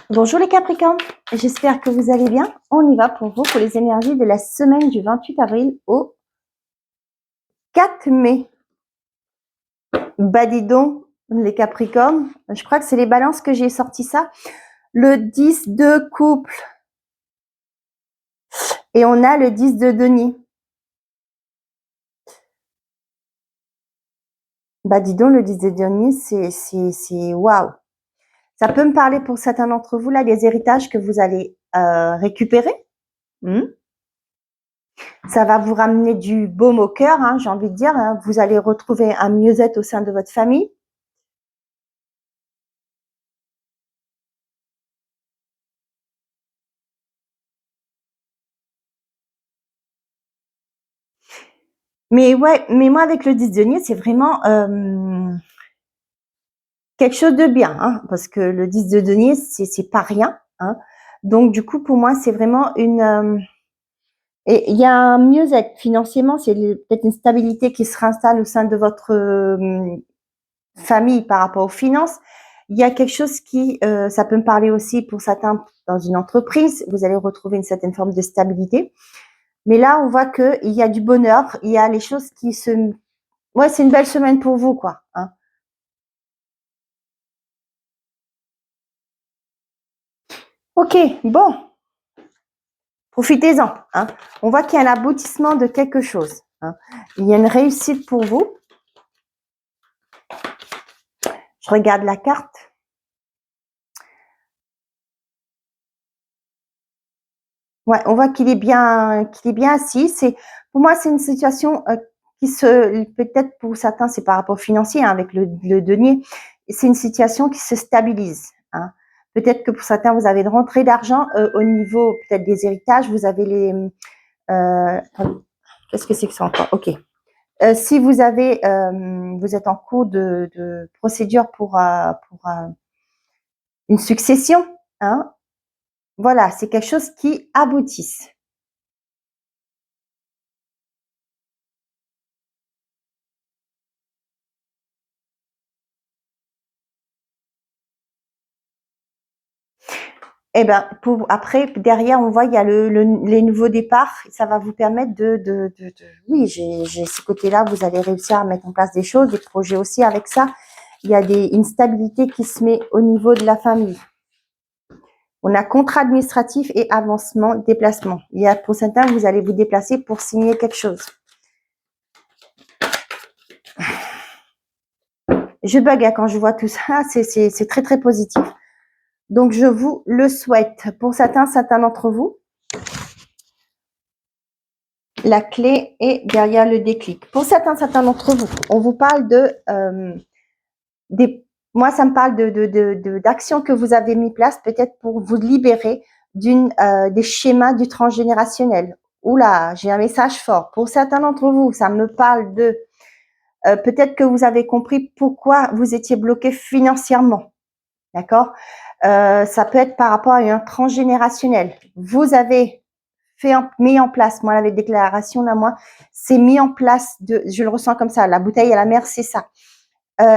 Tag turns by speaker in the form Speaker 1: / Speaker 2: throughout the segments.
Speaker 1: Bonjour les Capricornes, j'espère que vous allez bien. On y va pour vous pour les énergies de la semaine du 28 avril au 4 mai. Bah dis donc, les Capricornes, je crois que c'est les balances que j'ai sorti ça. Le 10 de couple et on a le 10 de denier. Bah dis donc, le 10 de denier, c'est waouh. Ça peut me parler pour certains d'entre vous là des héritages que vous allez récupérer. Ça va vous ramener du baume au cœur, hein, j'ai envie de dire. Hein. Vous allez retrouver un mieux-être au sein de votre famille. Mais ouais, mais moi avec le 10 denier, c'est vraiment quelque chose de bien, hein, parce que le 10 de denier, c'est pas rien. Hein. Donc du coup, pour moi, c'est vraiment et il y a un mieux-être financièrement, c'est peut-être une stabilité qui se réinstalle au sein de votre famille par rapport aux finances. Il y a quelque chose qui, ça peut me parler aussi pour certains dans une entreprise, vous allez retrouver une certaine forme de stabilité. Mais là, on voit qu'il y a du bonheur, il y a les choses qui se... Ouais, c'est une belle semaine pour vous, quoi. Hein. Ok, bon, profitez-en. Hein. On voit qu'il y a un aboutissement de quelque chose. Hein. Il y a une réussite pour vous. Je regarde la carte. Ouais, on voit qu'il est bien assis. Pour moi, c'est une situation qui peut-être pour certains, c'est par rapport au financier, hein, avec le denier. C'est une situation qui se stabilise. Hein. Peut-être que pour certains, vous avez une rentrée d'argent au niveau peut-être des héritages. Vous avez les... qu'est-ce que c'est que ça encore? Ok. Si vous avez, vous êtes en cours de procédure pour une succession, hein, voilà, c'est quelque chose qui aboutisse. Eh ben, après, derrière, on voit, il y a les nouveaux départs. Ça va vous permettre oui, j'ai ce côté-là, vous allez réussir à mettre en place des choses, des projets aussi avec ça. Il y a une stabilité qui se met au niveau de la famille. On a contrat administratif et avancement, déplacement. Il y a pour certains, vous allez vous déplacer pour signer quelque chose. Je bug hein, quand je vois tout ça, c'est très très positif. Donc je vous le souhaite. Pour certains d'entre vous, la clé est derrière le déclic. Pour certains d'entre vous, on vous parle moi ça me parle d'actions que vous avez mis place peut-être pour vous libérer des schémas du transgénérationnel. Oula, j'ai un message fort. Pour certains d'entre vous, ça me parle de peut-être que vous avez compris pourquoi vous étiez bloqué financièrement. D'accord. Ça peut être par rapport à un transgénérationnel. Vous avez mis en place, moi, la déclaration, là, moi, c'est mis en place je le ressens comme ça, la bouteille à la mer, c'est ça.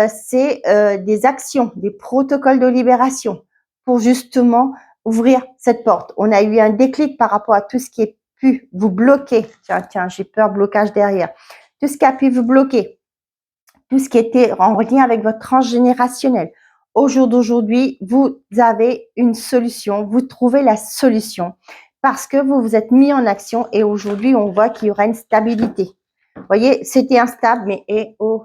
Speaker 1: C'est des actions, des protocoles de libération pour justement ouvrir cette porte. On a eu un déclic par rapport à tout ce qui est pu vous bloquer. Tiens, j'ai peur, blocage derrière. Tout ce qui a pu vous bloquer, tout ce qui était en lien avec votre transgénérationnel. Au jour d'aujourd'hui, vous avez une solution, vous trouvez la solution parce que vous vous êtes mis en action et aujourd'hui, on voit qu'il y aura une stabilité. Vous voyez, c'était instable, mais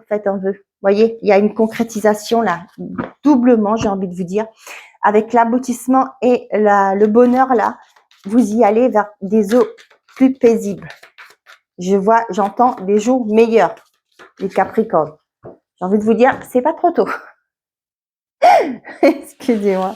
Speaker 1: faites un vœu. Vous voyez, il y a une concrétisation là, doublement, j'ai envie de vous dire, avec l'aboutissement et le bonheur là, vous y allez vers des eaux plus paisibles. J'entends des jours meilleurs, les Capricornes. J'ai envie de vous dire, c'est pas trop tôt. Excusez-moi.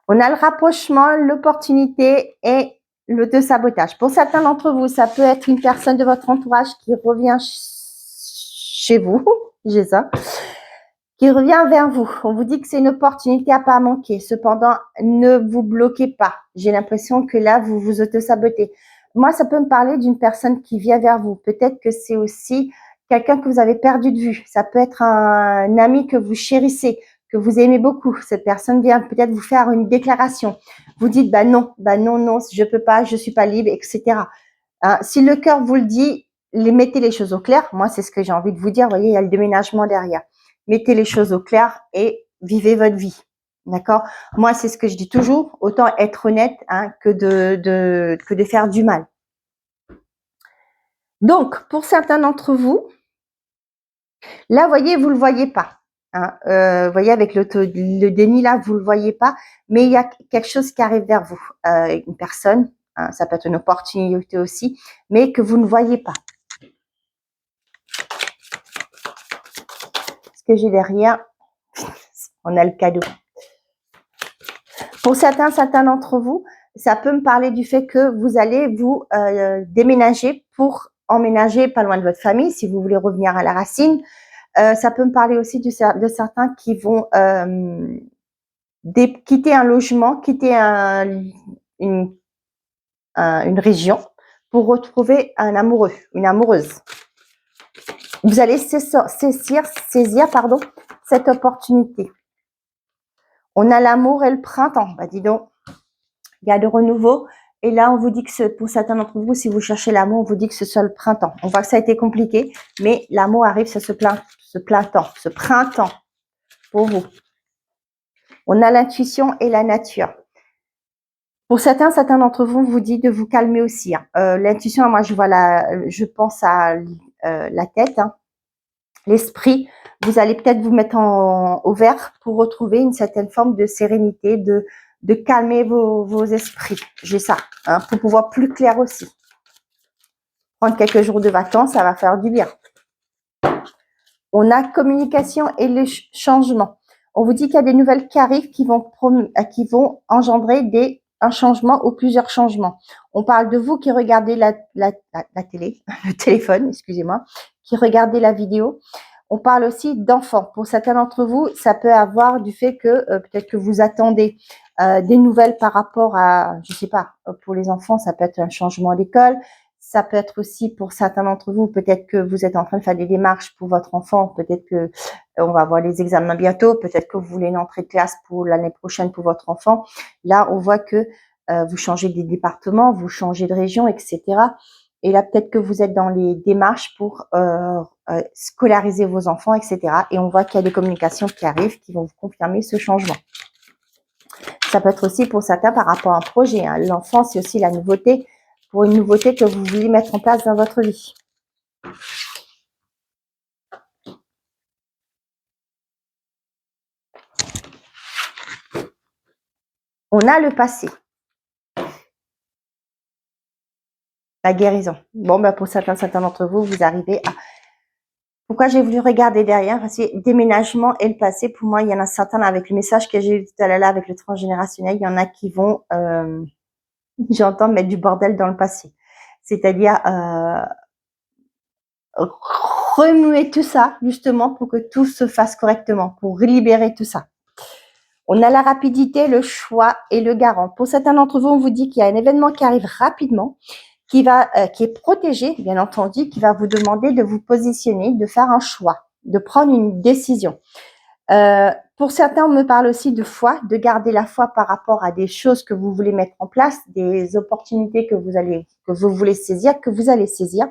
Speaker 1: On a le rapprochement, l'opportunité et l'auto-sabotage. Pour certains d'entre vous, ça peut être une personne de votre entourage qui revient chez vous, j'ai ça, qui revient vers vous. On vous dit que c'est une opportunité à pas manquer. Cependant, ne vous bloquez pas. J'ai l'impression que là, vous vous auto-sabotez. Moi, ça peut me parler d'une personne qui vient vers vous. Peut-être que c'est aussi quelqu'un que vous avez perdu de vue. Ça peut être un ami que vous chérissez, que vous aimez beaucoup. Cette personne vient peut-être vous faire une déclaration. Vous dites, bah non, non, je peux pas, je suis pas libre, etc. Hein, si le cœur vous le dit, mettez les choses au clair. Moi, c'est ce que j'ai envie de vous dire. Vous voyez, il y a le déménagement derrière. Mettez les choses au clair et vivez votre vie. D'accord? Moi, c'est ce que je dis toujours. Autant être honnête que de faire du mal. Donc, pour certains d'entre vous, là, vous voyez, vous le voyez pas. Vous voyez, avec le déni, là, vous le voyez pas, mais il y a quelque chose qui arrive vers vous. Une personne, ça peut être une opportunité aussi, mais que vous ne voyez pas. Ce que j'ai derrière, on a le cadeau. Pour certains d'entre vous, ça peut me parler du fait que vous allez vous déménager pour emménager pas loin de votre famille, si vous voulez revenir à la racine. Ça peut me parler aussi de certains qui vont quitter un logement, quitter une région pour retrouver un amoureux, une amoureuse. Vous allez saisir cette opportunité. On a l'amour et le printemps. Bah dis donc, il y a le renouveau. Et là, on vous dit que pour certains d'entre vous, si vous cherchez l'amour, on vous dit que ce soit le printemps. On voit que ça a été compliqué, mais l'amour arrive, c'est ce printemps pour vous. On a l'intuition et la nature. Pour certains d'entre vous, on vous dit de vous calmer aussi. L'intuition, moi, je pense à la tête, l'esprit. Vous allez peut-être vous mettre au vert pour retrouver une certaine forme de sérénité, de calmer vos esprits. J'ai ça, pour pouvoir plus clair aussi. Prendre quelques jours de vacances, ça va faire du bien. On a communication et le changement. On vous dit qu'il y a des nouvelles qui arrivent qui vont engendrer un changement ou plusieurs changements. On parle de vous qui regardez la télé, le téléphone, excusez-moi, qui regardez la vidéo. On parle aussi d'enfants. Pour certains d'entre vous, ça peut avoir du fait que peut-être que vous attendez des nouvelles par rapport à, je sais pas, pour les enfants, ça peut être un changement d'école. Ça peut être aussi pour certains d'entre vous, peut-être que vous êtes en train de faire des démarches pour votre enfant, peut-être que on va avoir les examens bientôt, peut-être que vous voulez une entrée de classe pour l'année prochaine pour votre enfant. Là, on voit que vous changez de département, vous changez de région, etc. Et là, peut-être que vous êtes dans les démarches pour scolariser vos enfants, etc. Et on voit qu'il y a des communications qui arrivent qui vont vous confirmer ce changement. Ça peut être aussi pour certains par rapport à un projet. L'enfant, c'est aussi la nouveauté, pour une nouveauté que vous voulez mettre en place dans votre vie. On a le passé. La guérison. Bon, ben pour certains d'entre vous, vous arrivez à... Pourquoi j'ai voulu regarder derrière? Parce que déménagement et le passé, pour moi, il y en a certains avec le message que j'ai eu tout à l'heure avec le transgénérationnel, il y en a qui vont, j'entends, mettre du bordel dans le passé. C'est-à-dire remuer tout ça, justement, pour que tout se fasse correctement, pour libérer tout ça. On a la rapidité, le choix et le garant. Pour certains d'entre vous, on vous dit qu'il y a un événement qui arrive rapidement, qui est protégé, bien entendu, qui va vous demander de vous positionner, de faire un choix, de prendre une décision. Pour certains, on me parle aussi de foi, de garder la foi par rapport à des choses que vous voulez mettre en place, des opportunités que vous voulez saisir, que vous allez saisir,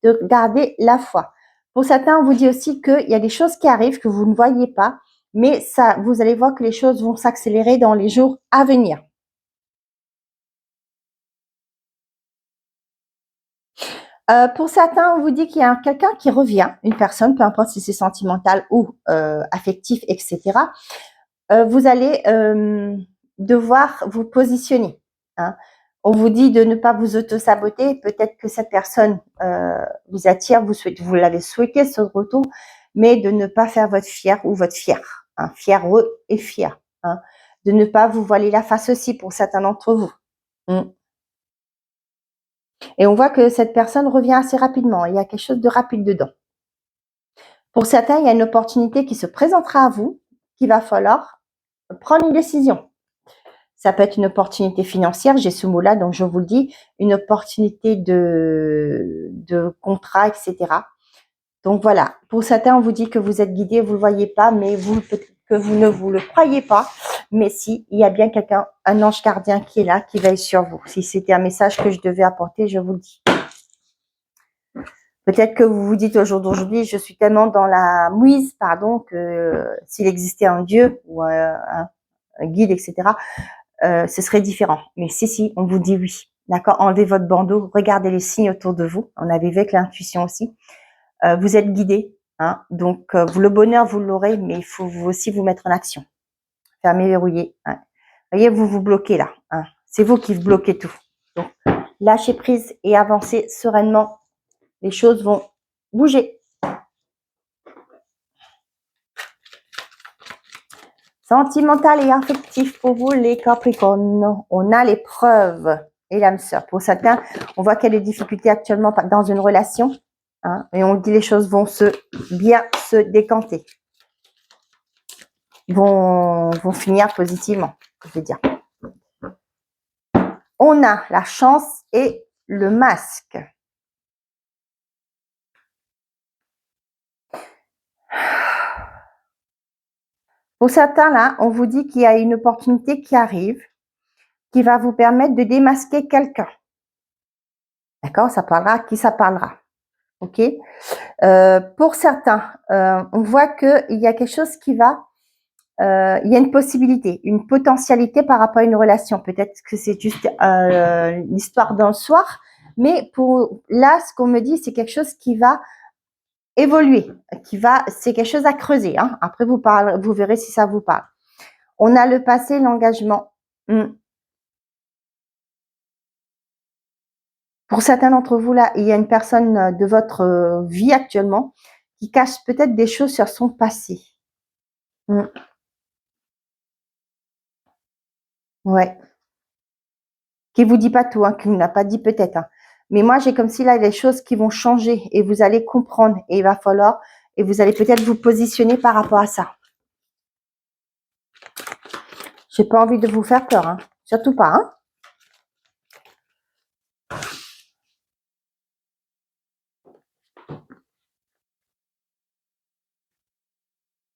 Speaker 1: de garder la foi. Pour certains, on vous dit aussi qu'il y a des choses qui arrivent que vous ne voyez pas, mais ça, vous allez voir que les choses vont s'accélérer dans les jours à venir. Pour certains, on vous dit qu'il y a quelqu'un qui revient, une personne, peu importe si c'est sentimental ou affectif, etc. Vous allez devoir vous positionner. On vous dit de ne pas vous auto-saboter. Peut-être que cette personne vous attire, vous l'avez souhaité ce retour, mais de ne pas faire votre fier ou votre fier. Fièreux et fier. De ne pas vous voiler la face aussi pour certains d'entre vous. Et on voit que cette personne revient assez rapidement. Il y a quelque chose de rapide dedans. Pour certains, il y a une opportunité qui se présentera à vous, qu'il va falloir prendre une décision. Ça peut être une opportunité financière, j'ai ce mot-là, donc je vous le dis, une opportunité de contrat, etc. Donc voilà, pour certains, on vous dit que vous êtes guidé, vous ne le voyez pas, mais peut-être que vous ne vous le croyez pas. Mais si, il y a bien quelqu'un, un ange gardien qui est là, qui veille sur vous. Si c'était un message que je devais apporter, je vous le dis. Peut-être que vous vous dites au jour d'aujourd'hui, je suis tellement dans la mouise, pardon, que s'il existait un Dieu ou un guide, etc., ce serait différent. Mais si, on vous dit oui. D'accord? Enlevez votre bandeau, regardez les signes autour de vous. On avait vu avec l'intuition aussi. Vous êtes guidé, hein, donc le bonheur, vous l'aurez, mais il faut vous aussi vous mettre en action. Fermez, verrouillez. Hein. Vous voyez, vous vous bloquez là. Hein. C'est vous qui bloquez tout. Donc, lâchez prise et avancez sereinement. Les choses vont bouger. Sentimental et affectif pour vous, les Capricornes. On a les preuves et l'âme sœur. Pour certains, on voit qu'il y a des difficultés actuellement dans une relation. Hein, et on dit les choses vont bien se décanter. Vont finir positivement, je veux dire. On a la chance et le masque. Pour certains, là, on vous dit qu'il y a une opportunité qui arrive, qui va vous permettre de démasquer quelqu'un. D'accord? Ça parlera à qui ça parlera. Ok? Pour certains, on voit qu'il y a quelque chose qui va... il y a une possibilité, une potentialité par rapport à une relation. Peut-être que c'est juste l'histoire d'un soir, mais pour là, ce qu'on me dit, c'est quelque chose qui va évoluer, c'est quelque chose à creuser. Hein. Après, vous verrez si ça vous parle. On a le passé, l'engagement. Pour certains d'entre vous, là, il y a une personne de votre vie actuellement qui cache peut-être des choses sur son passé. Ouais. Qui vous dit pas tout, hein, qui vous n'a pas dit peut-être. Hein. Mais moi, j'ai comme si là, il y a des choses qui vont changer et vous allez comprendre et il va falloir, et vous allez peut-être vous positionner par rapport à ça. J'ai pas envie de vous faire peur, hein. Surtout pas, hein.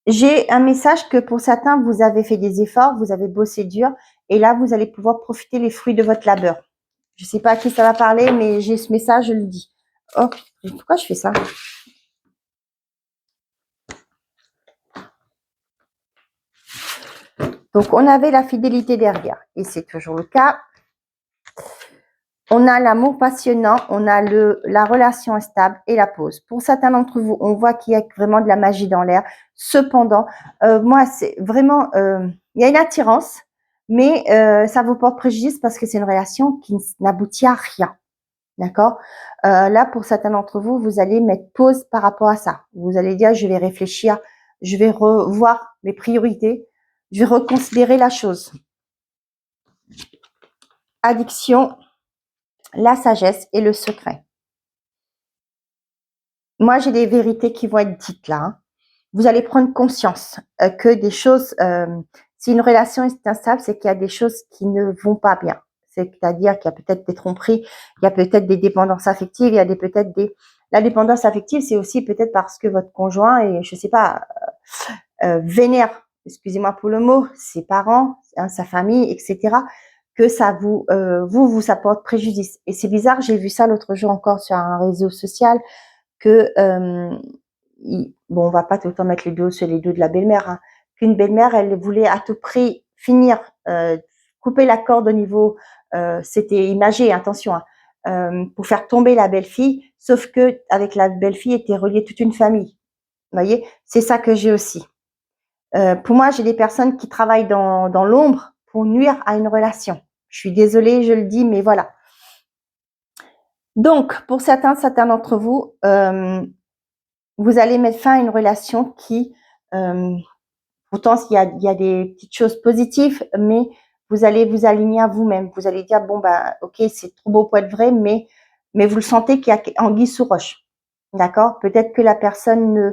Speaker 1: J'ai un message que pour certains, vous avez fait des efforts, vous avez bossé dur, et là, vous allez pouvoir profiter les fruits de votre labeur. Je sais pas à qui ça va parler, mais j'ai ce message, je le dis. Oh, pourquoi je fais ça? Donc, on avait la fidélité derrière, et c'est toujours le cas. On a l'amour passionnant, on a la relation stable et la pause. Pour certains d'entre vous, on voit qu'il y a vraiment de la magie dans l'air. Cependant, moi, c'est vraiment, il y a une attirance, mais ça vous porte préjudice parce que c'est une relation qui n'aboutit à rien. D'accord? Là, pour certains d'entre vous, vous allez mettre pause par rapport à ça. Vous allez dire, je vais réfléchir, je vais revoir mes priorités, je vais reconsidérer la chose. Addiction, la sagesse et le secret. Moi, j'ai des vérités qui vont être dites là. Hein. Vous allez prendre conscience que des choses, si une relation est instable, c'est qu'il y a des choses qui ne vont pas bien. C'est-à-dire qu'il y a peut-être des tromperies, il y a peut-être des dépendances affectives, il y a peut-être des... La dépendance affective, c'est aussi peut-être parce que votre conjoint est, je sais pas, vénère, excusez-moi pour le mot, ses parents, hein, sa famille, etc., que ça vous apporte préjudice. Et c'est bizarre, j'ai vu ça l'autre jour encore sur un réseau social, que bon, on va pas tout le temps mettre les dos sur les dos de la belle-mère, hein, qu'une belle-mère, elle voulait à tout prix finir, couper la corde au niveau, c'était imagé, attention, hein, pour faire tomber la belle-fille, sauf que avec la belle-fille était reliée toute une famille. Vous voyez, c'est ça que j'ai aussi. Pour moi, j'ai des personnes qui travaillent dans l'ombre pour nuire à une relation. Je suis désolée, je le dis, mais voilà. Donc, pour certains d'entre vous, vous allez mettre fin à une relation qui, pourtant, il y a des petites choses positives, mais vous allez vous aligner à vous-même. Vous allez dire, bon, bah, ok, c'est trop beau pour être vrai, mais vous le sentez qu'il y a anguille sous roche. D'accord? Peut-être que la personne ne,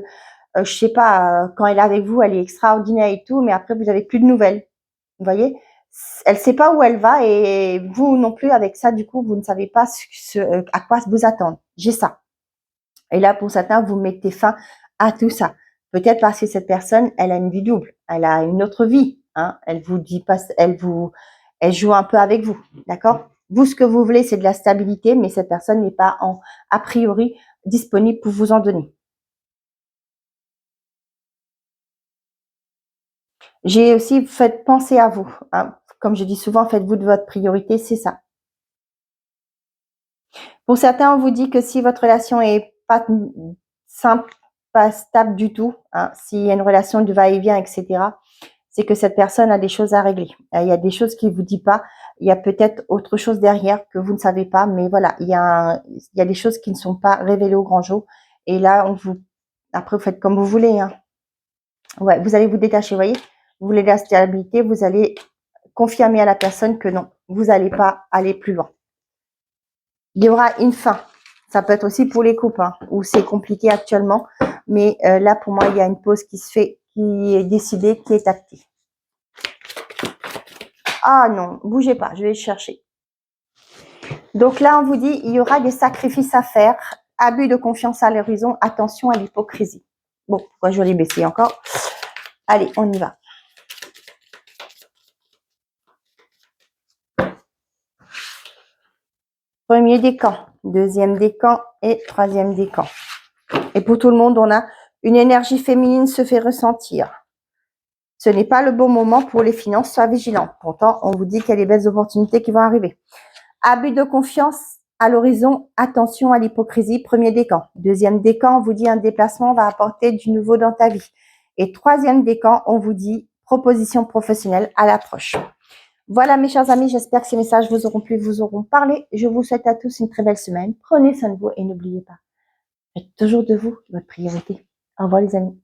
Speaker 1: je sais pas, quand elle est avec vous, elle est extraordinaire et tout, mais après, vous avez plus de nouvelles. Vous voyez? Elle sait pas où elle va et vous non plus avec ça, du coup, vous ne savez pas à quoi vous attendre. J'ai ça. Et là, pour certains, vous mettez fin à tout ça. Peut-être parce que cette personne, elle a une vie double, elle a une autre vie. Hein. Elle vous dit pas, elle joue un peu avec vous, d'accord? Vous, ce que vous voulez, c'est de la stabilité, mais cette personne n'est pas a priori disponible pour vous en donner. J'ai aussi fait penser à vous. Hein. Comme je dis souvent, faites-vous de votre priorité, c'est ça. Pour certains, on vous dit que si votre relation est pas simple, pas stable du tout, hein, s'il y a une relation de va-et-vient, etc., c'est que cette personne a des choses à régler. Il y a des choses qu'il ne vous dit pas. Il y a peut-être autre chose derrière que vous ne savez pas, mais voilà, il y a des choses qui ne sont pas révélées au grand jour. Et là, après, vous faites comme vous voulez. Hein. Ouais, vous allez vous détacher, vous voyez. Vous voulez de la stabilité, vous allez confirmer à la personne que non, vous n'allez pas aller plus loin. Il y aura une fin. Ça peut être aussi pour les couples, hein, où c'est compliqué actuellement. Mais là, pour moi, il y a une pause qui se fait, qui est décidée, qui est actée. Ah non, bougez pas, je vais chercher. Donc là, on vous dit, il y aura des sacrifices à faire. Abus de confiance à l'horizon, attention à l'hypocrisie. Bon, pourquoi je vais les baisser encore? Allez, on y va. Premier décan, deuxième décan et troisième décan. Et pour tout le monde, on a une énergie féminine se fait ressentir. Ce n'est pas le bon moment pour les finances, sois vigilant. Pourtant, on vous dit qu'il y a des belles opportunités qui vont arriver. Abus de confiance à l'horizon, attention à l'hypocrisie, premier décan. Deuxième décan, on vous dit un déplacement va apporter du nouveau dans ta vie. Et troisième décan, on vous dit proposition professionnelle à l'approche. Voilà mes chers amis, j'espère que ces messages vous auront plu, vous auront parlé. Je vous souhaite à tous une très belle semaine. Prenez soin de vous et n'oubliez pas, faites toujours de vous votre priorité. Au revoir les amis.